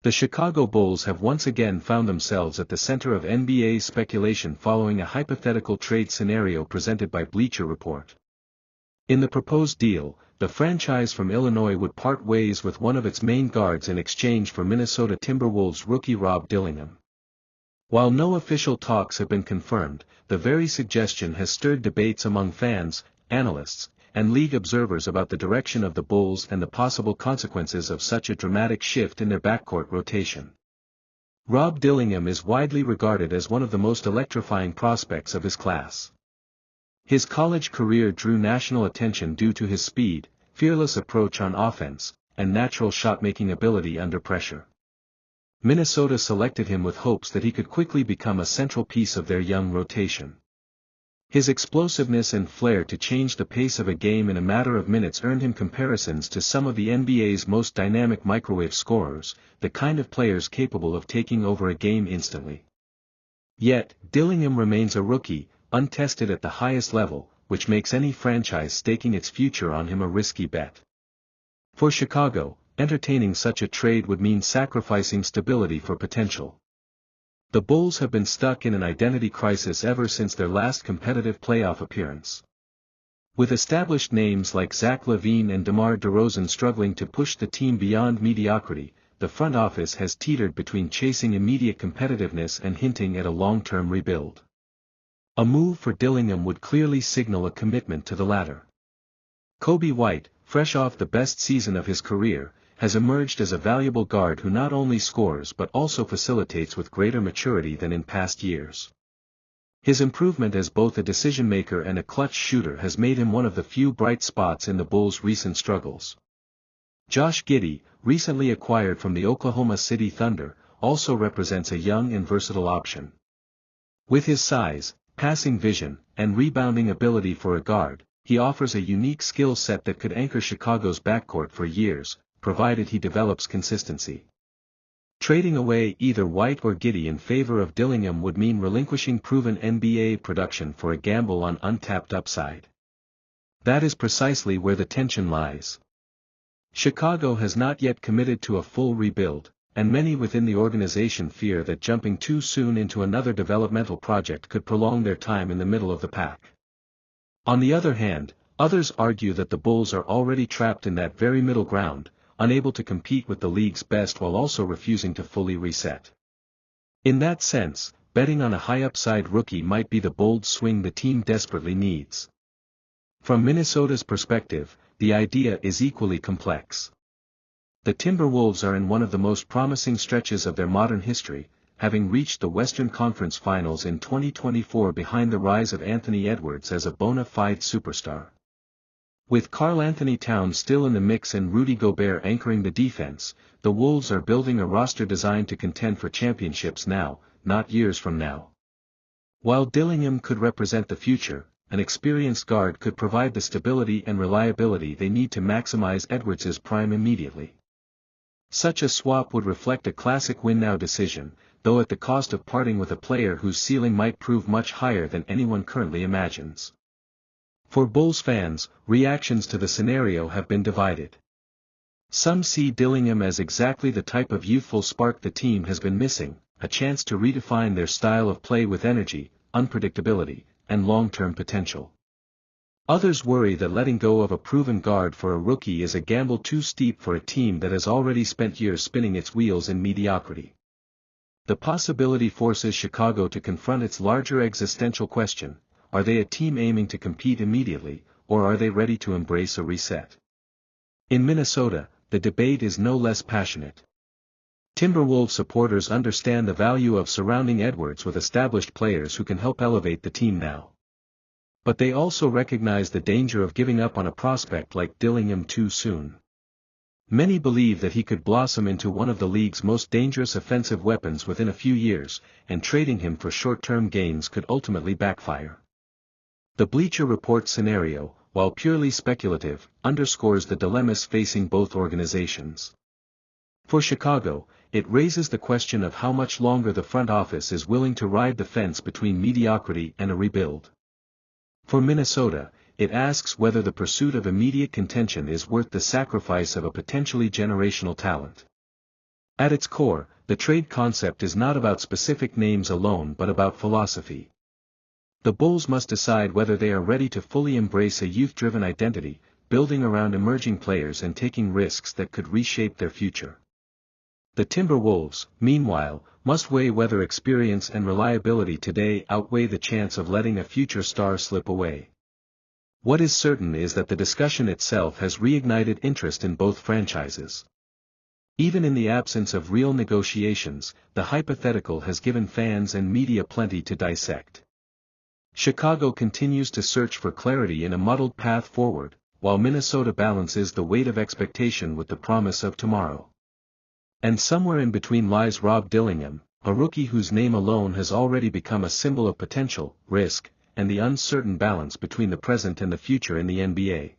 The Chicago Bulls have once again found themselves at the center of NBA speculation following a hypothetical trade scenario presented by Bleacher Report. In the proposed deal, the franchise from Illinois would part ways with one of its main guards in exchange for Minnesota Timberwolves rookie Rob Dillingham. While no official talks have been confirmed, the very suggestion has stirred debates among fans, analysts, and league observers about the direction of the Bulls and the possible consequences of such a dramatic shift in their backcourt rotation. Rob Dillingham is widely regarded as one of the most electrifying prospects of his class. His college career drew national attention due to his speed, fearless approach on offense, and natural shot-making ability under pressure. Minnesota selected him with hopes that he could quickly become a central piece of their young rotation. His explosiveness and flair to change the pace of a game in a matter of minutes earned him comparisons to some of the NBA's most dynamic microwave scorers, the kind of players capable of taking over a game instantly. Yet, Dillingham remains a rookie, untested at the highest level, which makes any franchise staking its future on him a risky bet. For Chicago, entertaining such a trade would mean sacrificing stability for potential. The Bulls have been stuck in an identity crisis ever since their last competitive playoff appearance. With established names like Zach LaVine and DeMar DeRozan struggling to push the team beyond mediocrity, the front office has teetered between chasing immediate competitiveness and hinting at a long-term rebuild. A move for Dillingham would clearly signal a commitment to the latter. Coby White, fresh off the best season of his career, has emerged as a valuable guard who not only scores but also facilitates with greater maturity than in past years. His improvement as both a decision-maker and a clutch shooter has made him one of the few bright spots in the Bulls' recent struggles. Josh Giddey, recently acquired from the Oklahoma City Thunder, also represents a young and versatile option. With his size, passing vision, and rebounding ability for a guard, he offers a unique skill set that could anchor Chicago's backcourt for years, provided he develops consistency. Trading away either White or Giddey in favor of Dillingham would mean relinquishing proven NBA production for a gamble on untapped upside. That is precisely where the tension lies. Chicago has not yet committed to a full rebuild, and many within the organization fear that jumping too soon into another developmental project could prolong their time in the middle of the pack. On the other hand, others argue that the Bulls are already trapped in that very middle ground, unable to compete with the league's best while also refusing to fully reset. In that sense, betting on a high-upside rookie might be the bold swing the team desperately needs. From Minnesota's perspective, the idea is equally complex. The Timberwolves are in one of the most promising stretches of their modern history, having reached the Western Conference Finals in 2024 behind the rise of Anthony Edwards as a bona fide superstar. With Karl-Anthony Towns still in the mix and Rudy Gobert anchoring the defense, the Wolves are building a roster designed to contend for championships now, not years from now. While Dillingham could represent the future, an experienced guard could provide the stability and reliability they need to maximize Edwards' prime immediately. Such a swap would reflect a classic win-now decision, though at the cost of parting with a player whose ceiling might prove much higher than anyone currently imagines. For Bulls fans, reactions to the scenario have been divided. Some see Dillingham as exactly the type of youthful spark the team has been missing, a chance to redefine their style of play with energy, unpredictability, and long-term potential. Others worry that letting go of a proven guard for a rookie is a gamble too steep for a team that has already spent years spinning its wheels in mediocrity. The possibility forces Chicago to confront its larger existential question: are they a team aiming to compete immediately, or are they ready to embrace a reset? In Minnesota, the debate is no less passionate. Timberwolves supporters understand the value of surrounding Edwards with established players who can help elevate the team now. But they also recognize the danger of giving up on a prospect like Dillingham too soon. Many believe that he could blossom into one of the league's most dangerous offensive weapons within a few years, and trading him for short-term gains could ultimately backfire. The Bleacher Report scenario, while purely speculative, underscores the dilemmas facing both organizations. For Chicago, it raises the question of how much longer the front office is willing to ride the fence between mediocrity and a rebuild. For Minnesota, it asks whether the pursuit of immediate contention is worth the sacrifice of a potentially generational talent. At its core, the trade concept is not about specific names alone but about philosophy. The Bulls must decide whether they are ready to fully embrace a youth-driven identity, building around emerging players and taking risks that could reshape their future. The Timberwolves, meanwhile, must weigh whether experience and reliability today outweigh the chance of letting a future star slip away. What is certain is that the discussion itself has reignited interest in both franchises. Even in the absence of real negotiations, the hypothetical has given fans and media plenty to dissect. Chicago continues to search for clarity in a muddled path forward, while Minnesota balances the weight of expectation with the promise of tomorrow. And somewhere in between lies Rob Dillingham, a rookie whose name alone has already become a symbol of potential, risk, and the uncertain balance between the present and the future in the NBA.